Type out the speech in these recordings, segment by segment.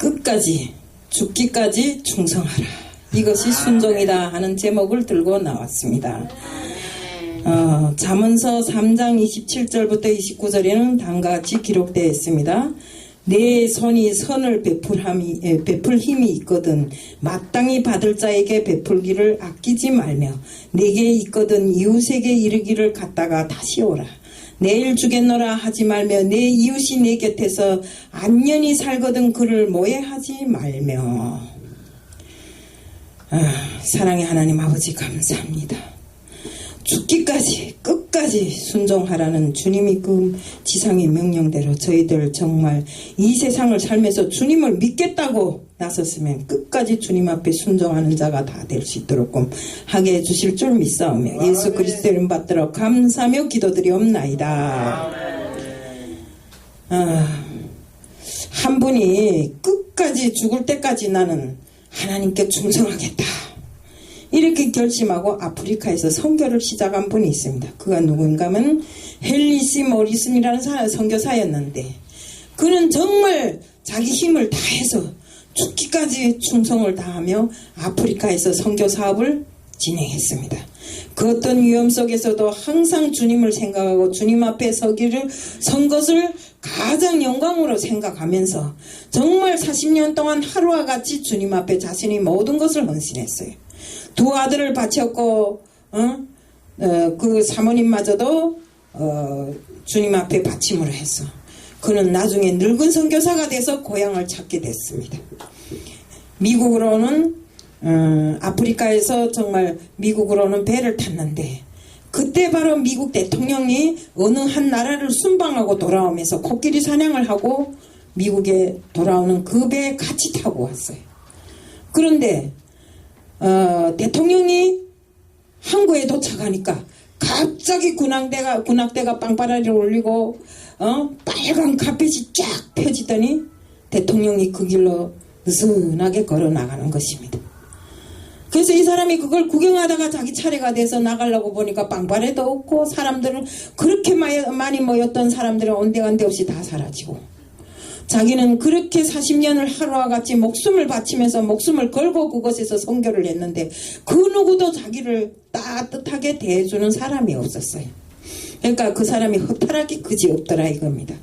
끝까지 죽기까지 충성하라. 이것이 순종이다 하는 제목을 들고 나왔습니다. 잠언서 3장 27절부터 29절에는 다음과 같이 기록되어 있습니다. 내 손이 선을 베풀 힘이 있거든 마땅히 받을 자에게 베풀기를 아끼지 말며 내게 있거든 이웃에게 이르기를 갖다가 다시 오라. 내일 주겠노라 하지 말며 내 이웃이 내 곁에서 안년히 살거든 그를 모해하지 말며. 사랑의 하나님 아버지 감사합니다. 죽기까지 끝까지 순종하라는 주님이 그 지상의 명령대로 저희들 정말 이 세상을 살면서 주님을 믿겠다고 나섰으면 끝까지 주님 앞에 순종하는 자가 다 될 수 있도록 하게 해주실 줄 믿사오며 예수 그리스도의 이름 받들어 감사하며 기도드리옵나이다. 한 분이 끝까지 죽을 때까지 나는 하나님께 충성하겠다 이렇게 결심하고 아프리카에서 선교를 시작한 분이 있습니다. 그가 누군가 하면 헨리 씨 모리슨이라는 선교사였는데 그는 정말 자기 힘을 다해서 죽기까지 충성을 다하며 아프리카에서 선교 사업을 진행했습니다. 그 어떤 위험 속에서도 항상 주님을 생각하고 주님 앞에 선 것을 가장 영광으로 생각하면서 정말 40년 동안 하루와 같이 주님 앞에 자신이 모든 것을 헌신했어요. 두 아들을 바쳤고 그 사모님마저도 주님 앞에 바침을 했어. 그는 나중에 늙은 선교사가 돼서 고향을 찾게 됐습니다. 미국으로는 아프리카에서 정말 미국으로는 배를 탔는데 그때 바로 미국 대통령이 어느 한 나라를 순방하고 돌아오면서 코끼리 사냥을 하고 미국에 돌아오는 그 배에 같이 타고 왔어요. 그런데 대통령이 항구에 도착하니까 갑자기 군악대가 빵빠라리를 올리고 빨간 카펫이 쫙 펴지더니 대통령이 그 길로 느슨하게 걸어 나가는 것입니다. 그래서 이 사람이 그걸 구경하다가 자기 차례가 돼서 나가려고 보니까 빵빠레도 없고 사람들은 그렇게 많이 모였던 사람들은 온데간데 없이 다 사라지고 자기는 그렇게 40년을 하루와 같이 목숨을 바치면서 목숨을 걸고 그곳에서 선교를 했는데 그 누구도 자기를 따뜻하게 대해주는 사람이 없었어요. 그러니까 그 사람이 허탈하기 그지없더라 이겁니다.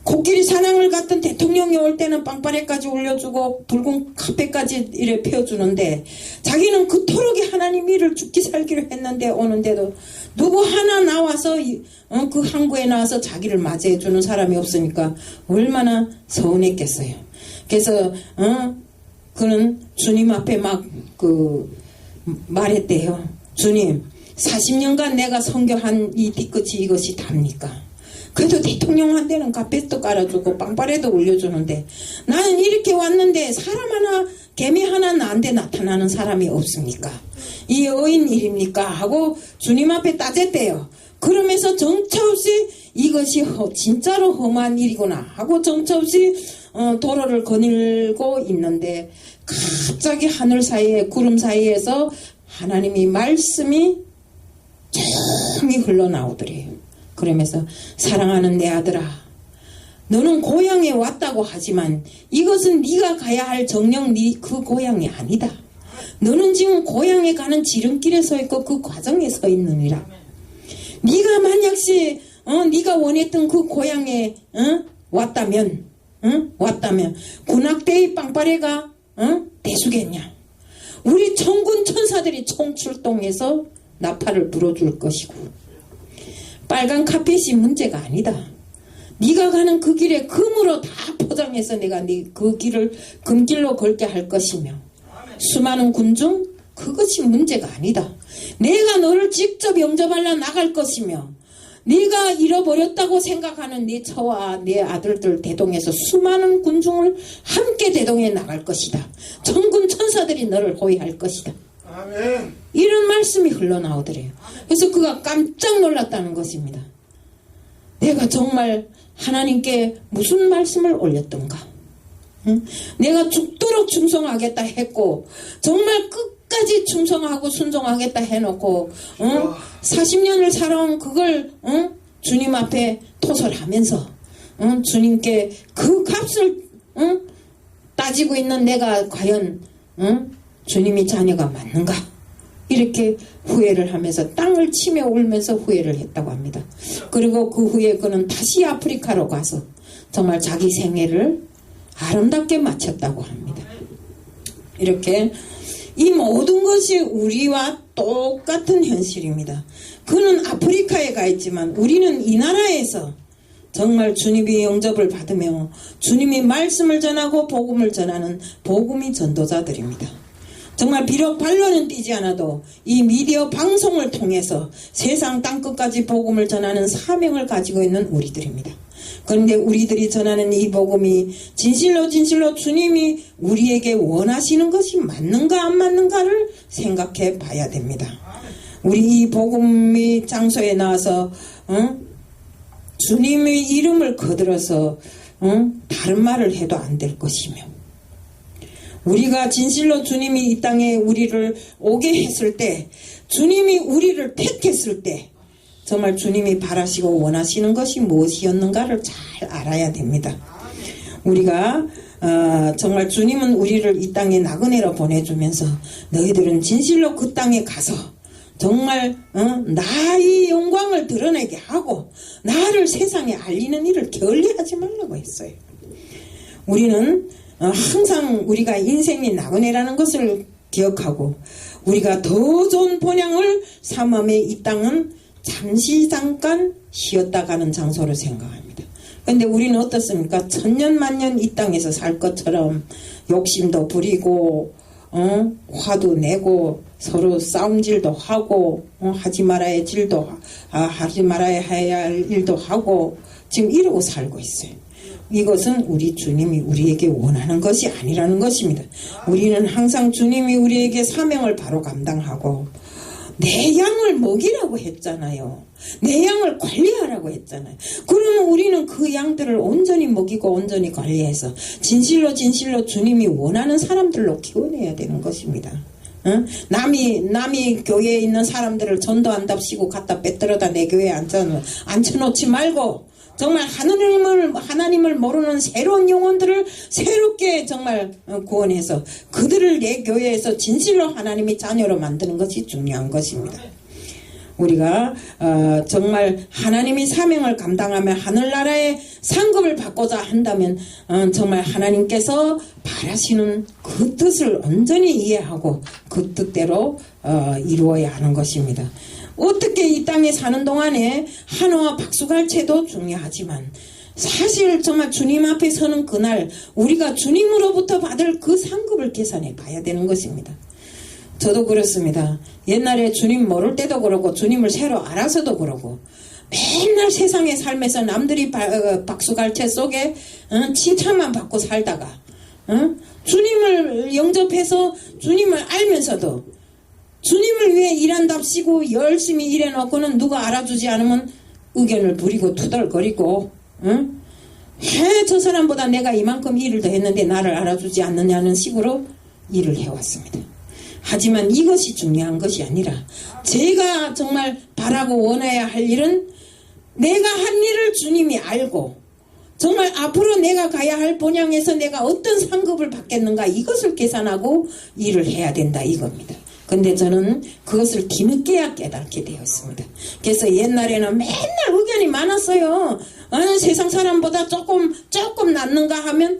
코끼리 사냥을 갔던 대통령이 올 때는 빵빠레까지 올려주고 붉은 카페까지 이래 펴주는데 자기는 그토록 하나님 일을 죽기 살기로 했는데 오는데도 누구 하나 나와서 그 항구에 나와서 자기를 맞이해주는 사람이 없으니까 얼마나 서운했겠어요. 그래서 그는 주님 앞에 막 말했대요. 주님 40년간 내가 선교한 이 뒤끝이 이것이 답니까? 그래도 대통령한테는 카펫도 깔아주고 빵빠레도 올려주는데 나는 이렇게 왔는데 사람 하나 개미 하나 나한테 나타나는 사람이 없습니까? 이 어인 일입니까? 하고 주님 앞에 따졌대요. 그러면서 정처없이 이것이 진짜로 험한 일이구나 하고 정처없이 도로를 거닐고 있는데 갑자기 하늘 사이에 구름 사이에서 하나님이 말씀이 조용히 흘러나오더래요. 그러면서 사랑하는 내 아들아 너는 고향에 왔다고 하지만 이것은 네가 가야 할 정녕 그 고향이 아니다. 너는 지금 고향에 가는 지름길에 서 있고 그 과정에 서 있느니라. 네가 만약시 네가 원했던 그 고향에 왔다면 군악대의 빵빠레가 대수겠냐. 우리 천군 천사들이 총출동해서 나팔을 불어줄 것이고 빨간 카펫이 문제가 아니다. 네가 가는 그 길에 금으로 다 포장해서 내가 네 그 길을 금길로 걸게 할 것이며 수많은 군중 그것이 문제가 아니다. 내가 너를 직접 영접하려 나갈 것이며 네가 잃어버렸다고 생각하는 네 처와 네 아들들 대동해서 수많은 군중을 함께 대동해 나갈 것이다. 천군 천사들이 너를 호위할 것이다. 아멘. 이런 말씀이 흘러나오더래요. 그래서 그가 깜짝 놀랐다는 것입니다. 내가 정말 하나님께 무슨 말씀을 올렸던가. 내가 죽도록 충성하겠다 했고 정말 끝까지 충성하고 순종하겠다 해놓고 40년을 살아온 그걸 주님 앞에 토설하면서 주님께 그 값을 따지고 있는 내가 과연 주님이 자녀가 맞는가? 이렇게 후회를 하면서 땅을 치며 울면서 후회를 했다고 합니다. 그리고 그 후에 그는 다시 아프리카로 가서 정말 자기 생애를 아름답게 마쳤다고 합니다. 이렇게 이 모든 것이 우리와 똑같은 현실입니다. 그는 아프리카에 가 있지만 우리는 이 나라에서 정말 주님의 영접을 받으며 주님의 말씀을 전하고 복음을 전하는 복음의 전도자들입니다. 정말 비록 발로는 뛰지 않아도 이 미디어 방송을 통해서 세상 땅끝까지 복음을 전하는 사명을 가지고 있는 우리들입니다. 그런데 우리들이 전하는 이 복음이 진실로 주님이 우리에게 원하시는 것이 맞는가 안 맞는가를 생각해 봐야 됩니다. 우리 이 복음의 장소에 나와서 주님의 이름을 거들어서 다른 말을 해도 안 될 것이며, 우리가 진실로 주님이 이 땅에 우리를 오게 했을 때, 주님이 우리를 택했을 때 정말 주님이 바라시고 원하시는 것이 무엇이었는가를 잘 알아야 됩니다. 우리가 정말 주님은 우리를 이 땅에 나그네로 보내주면서 너희들은 진실로 그 땅에 가서 정말 나의 영광을 드러내게 하고 나를 세상에 알리는 일을 게을리하지 말라고 했어요. 우리는 항상 우리가 인생이 나그네라는 것을 기억하고 우리가 더 좋은 본향을 삼음에 이 땅은 잠시 잠깐 쉬었다 가는 장소로 생각합니다. 그런데 우리는 어떻습니까? 천년만년 이 땅에서 살 것처럼 욕심도 부리고 화도 내고 서로 싸움질도 하고 하지 말아야 하지 말아야 해야 할 일도 하고 지금 이러고 살고 있어요. 이것은 우리 주님이 우리에게 원하는 것이 아니라는 것입니다. 우리는 항상 주님이 우리에게 사명을 바로 감당하고 내 양을 먹이라고 했잖아요. 내 양을 관리하라고 했잖아요. 그러면 우리는 그 양들을 온전히 먹이고 온전히 관리해서 진실로 주님이 원하는 사람들로 키워내야 되는 것입니다. 남이 교회에 있는 사람들을 전도한답시고 갖다 빼들어다 내 교회에 앉혀놓지 말고 정말 하나님을 모르는 새로운 영혼들을 새롭게 정말 구원해서 그들을 내 교회에서 진실로 하나님의 자녀로 만드는 것이 중요한 것입니다. 우리가 정말 하나님의 사명을 감당하며 하늘나라의 상급을 받고자 한다면 정말 하나님께서 바라시는 그 뜻을 온전히 이해하고 그 뜻대로 이루어야 하는 것입니다. 어떻게 이 땅에 사는 동안에 한화와 박수갈채도 중요하지만 사실 정말 주님 앞에 서는 그날 우리가 주님으로부터 받을 그 상급을 계산해 봐야 되는 것입니다. 저도 그렇습니다. 옛날에 주님 모를 때도 그렇고 주님을 새로 알아서도 그렇고 맨날 세상의 삶에서 남들이 박수갈채 속에 칭찬만 받고 살다가 주님을 영접해서 주님을 알면서도 주님을 위해 일한답시고 열심히 일해놓고는 누가 알아주지 않으면 의견을 부리고 투덜거리고 저 사람보다 내가 이만큼 일을 더 했는데 나를 알아주지 않느냐는 식으로 일을 해왔습니다. 하지만 이것이 중요한 것이 아니라 제가 정말 바라고 원해야 할 일은 내가 한 일을 주님이 알고 정말 앞으로 내가 가야 할 본향에서 내가 어떤 상급을 받겠는가 이것을 계산하고 일을 해야 된다 이겁니다. 근데 저는 그것을 뒤늦게야 깨닫게 되었습니다. 그래서 옛날에는 맨날 의견이 많았어요. 세상 사람보다 조금 낫는가 하면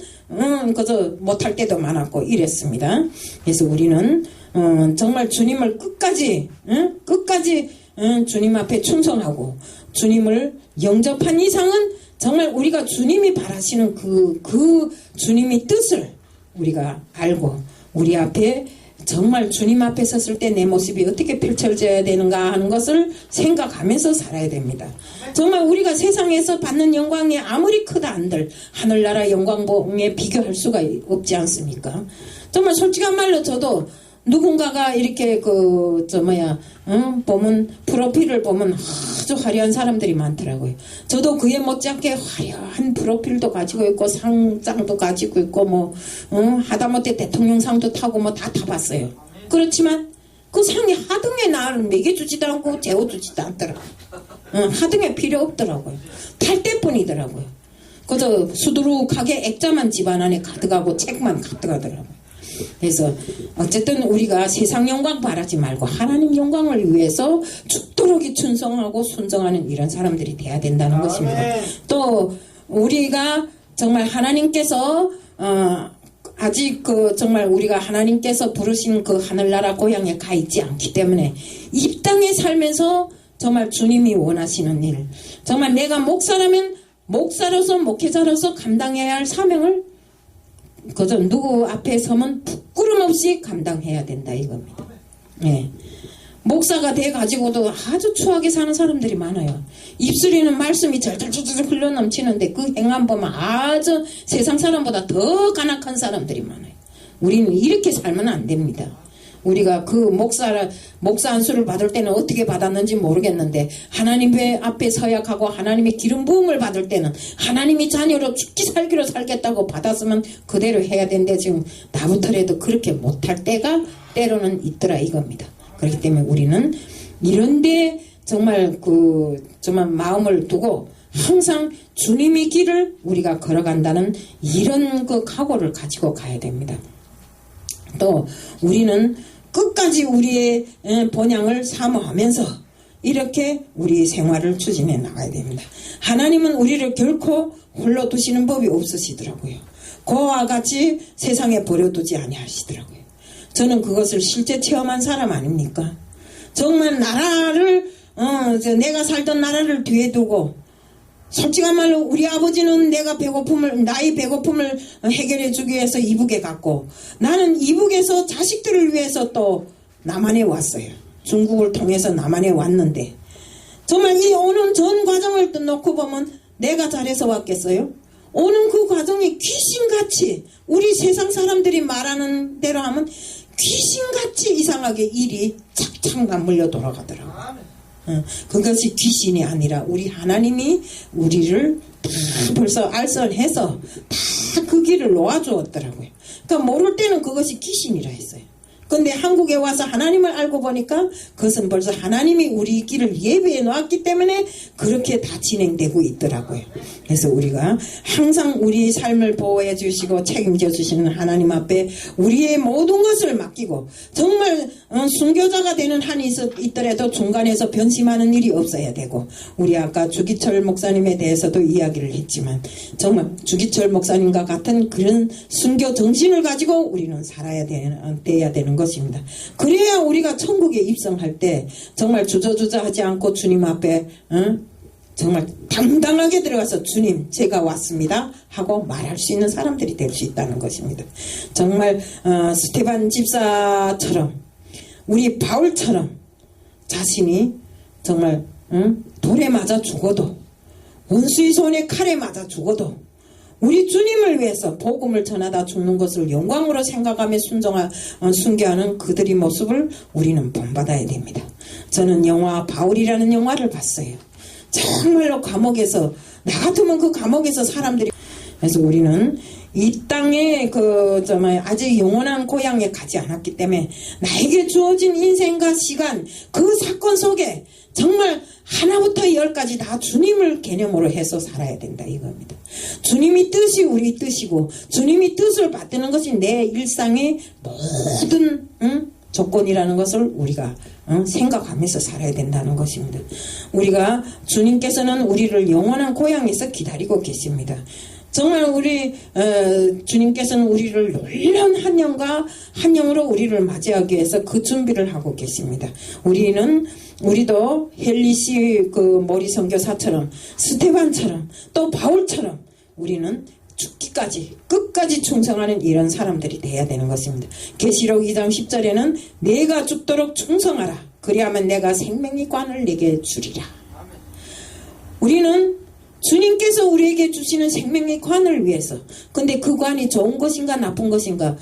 그저 못할 때도 많았고 이랬습니다. 그래서 우리는 정말 주님을 끝까지 주님 앞에 충성하고 주님을 영접한 이상은 정말 우리가 주님이 바라시는 그 주님의 뜻을 우리가 알고 우리 앞에 정말 주님 앞에 섰을 때 내 모습이 어떻게 펼쳐져야 되는가 하는 것을 생각하면서 살아야 됩니다. 정말 우리가 세상에서 받는 영광이 아무리 크다 한들 하늘나라 영광에 비교할 수가 없지 않습니까? 정말 솔직한 말로 저도 누군가가 이렇게 보면 프로필을 보면 아주 화려한 사람들이 많더라고요. 저도 그에 못지않게 화려한 프로필도 가지고 있고 상장도 가지고 있고 하다못해 대통령상도 타고 다 타봤어요. 그렇지만 그 상이 하등에 나를 먹여주지도 않고 재워주지도 않더라고요. 하등에 필요 없더라고요. 탈 때뿐이더라고요. 그저 수두룩하게 액자만 집안 안에 가득하고 책만 가득하더라고요. 그래서 어쨌든 우리가 세상 영광 바라지 말고 하나님 영광을 위해서 죽도록 충성하고 순종하는 이런 사람들이 돼야 된다는 것입니다. 또 우리가 정말 하나님께서 아직 정말 우리가 하나님께서 부르신 그 하늘나라 고향에 가 있지 않기 때문에 이 땅에 살면서 정말 주님이 원하시는 일, 정말 내가 목사라면 목사로서 목회자로서 감당해야 할 사명을 그저 누구 앞에 서면 부끄럼 없이 감당해야 된다 이겁니다. 예. 목사가 돼가지고도 아주 추하게 사는 사람들이 많아요. 입술에는 말씀이 절절절절 흘러넘치는데 그 행함 보면 아주 세상 사람보다 더 간악한 사람들이 많아요. 우리는 이렇게 살면 안 됩니다. 우리가 그 목사 안수를 받을 때는 어떻게 받았는지 모르겠는데 하나님 앞에 서약하고 하나님의 기름 부음을 받을 때는 하나님이 자녀로 죽기 살기로 살겠다고 받았으면 그대로 해야 되는데 지금 나부터라도 그렇게 못할 때가 때로는 있더라 이겁니다. 그렇기 때문에 우리는 이런데 정말 정말 마음을 두고 항상 주님의 길을 우리가 걸어간다는 이런 각오를 가지고 가야 됩니다. 또 우리는 끝까지 우리의 본향을 사모하면서 이렇게 우리 생활을 추진해 나가야 됩니다. 하나님은 우리를 결코 홀로 두시는 법이 없으시더라고요. 그와 같이 세상에 버려두지 아니하시더라고요. 저는 그것을 실제 체험한 사람 아닙니까? 정말 나라를 내가 살던 나라를 뒤에 두고 솔직한 말로 우리 아버지는 나의 배고픔을 해결해 주기 위해서 이북에 갔고 나는 이북에서 자식들을 위해서 또 남한에 왔어요. 중국을 통해서 남한에 왔는데 정말 이 오는 전 과정을 놓고 보면 내가 잘해서 왔겠어요? 오는 그 과정이 귀신같이 우리 세상 사람들이 말하는 대로 하면 귀신같이 이상하게 일이 착착 맞물려 돌아가더라고요. 그것이 귀신이 아니라 우리 하나님이 우리를 다 벌써 알선해서 다 그 길을 놓아주었더라고요. 그러니까 모를 때는 그것이 귀신이라 했어요. 근데 한국에 와서 하나님을 알고 보니까 그것은 벌써 하나님이 우리 길을 예배해 놓았기 때문에 그렇게 다 진행되고 있더라고요. 그래서 우리가 항상 우리 삶을 보호해 주시고 책임져 주시는 하나님 앞에 우리의 모든 것을 맡기고 정말 순교자가 되는 한이 있더라도 중간에서 변심하는 일이 없어야 되고 우리 아까 주기철 목사님에 대해서도 이야기를 했지만 정말 주기철 목사님과 같은 그런 순교 정신을 가지고 우리는 살아야 돼야 되는 것입니다. 그래야 우리가 천국에 입성할 때 정말 주저주저하지 않고 주님 앞에 정말 당당하게 들어가서 주님 제가 왔습니다 하고 말할 수 있는 사람들이 될 수 있다는 것입니다. 정말 스테반 집사처럼 우리 바울처럼 자신이 정말 돌에 맞아 죽어도 원수의 손에 칼에 맞아 죽어도 우리 주님을 위해서 복음을 전하다 죽는 것을 영광으로 생각하며 순교하는 그들의 모습을 우리는 본받아야 됩니다. 저는 영화 바울이라는 영화를 봤어요. 정말로 감옥에서 나 같으면 그 감옥에서 사람들이 그래서 우리는 이 땅에 아직 영원한 고향에 가지 않았기 때문에 나에게 주어진 인생과 시간 그 사건 속에 정말 하나부터 열까지 다 주님을 개념으로 해서 살아야 된다 이겁니다. 주님이 뜻이 우리 뜻이고 주님이 뜻을 받드는 것이 내 일상의 모든 조건이라는 것을 우리가 생각하면서 살아야 된다는 것입니다. 우리가 주님께서는 우리를 영원한 고향에서 기다리고 계십니다. 정말 우리 주님께서는 우리를 놀라운 한 영으로 우리를 맞이하기 위해서 그 준비를 하고 계십니다. 우리도 헬리시 모리 선교사처럼 스테반처럼 또 바울처럼 우리는 죽기까지 끝까지 충성하는 이런 사람들이 돼야 되는 것입니다. 계시록 2장 10절에는 내가 죽도록 충성하라. 그리하면 내가 생명의 관을 내게 주리라. 우리는 주님께서 우리에게 주시는 생명의 관을 위해서 근데 그 관이 좋은 것인가 나쁜 것인가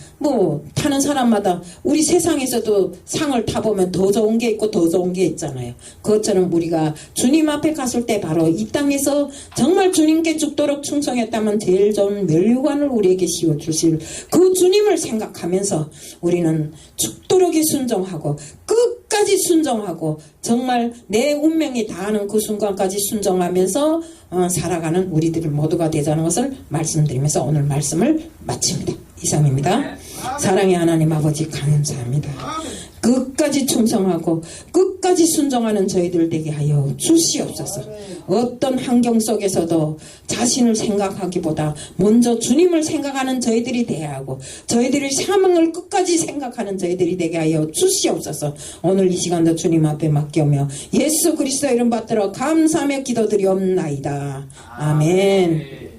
타는 사람마다 우리 세상에서도 상을 타보면 더 좋은 게 있고 더 좋은 게 있잖아요. 그것처럼 우리가 주님 앞에 갔을 때 바로 이 땅에서 정말 주님께 죽도록 충성했다면 제일 좋은 면류관을 우리에게 씌워주실 그 주님을 생각하면서 우리는 죽도록 순종하고 끝까지 끝까지 순종하고 정말 내 운명이 다하는 그 순간까지 순종하면서 살아가는 우리들 모두가 되자는 것을 말씀드리면서 오늘 말씀을 마칩니다. 이상입니다. 사랑의 하나님 아버지 감사합니다. 끝까지 충성하고 끝까지 순종하는 저희들 되게 하여 주시옵소서. 어떤 환경 속에서도 자신을 생각하기보다 먼저 주님을 생각하는 저희들이 되어야 하고 저희들의 사명을 끝까지 생각하는 저희들이 되게 하여 주시옵소서. 오늘 이 시간도 주님 앞에 맡겨며 예수 그리스도 이름 받들어 감사하며 기도드리옵나이다. 아멘.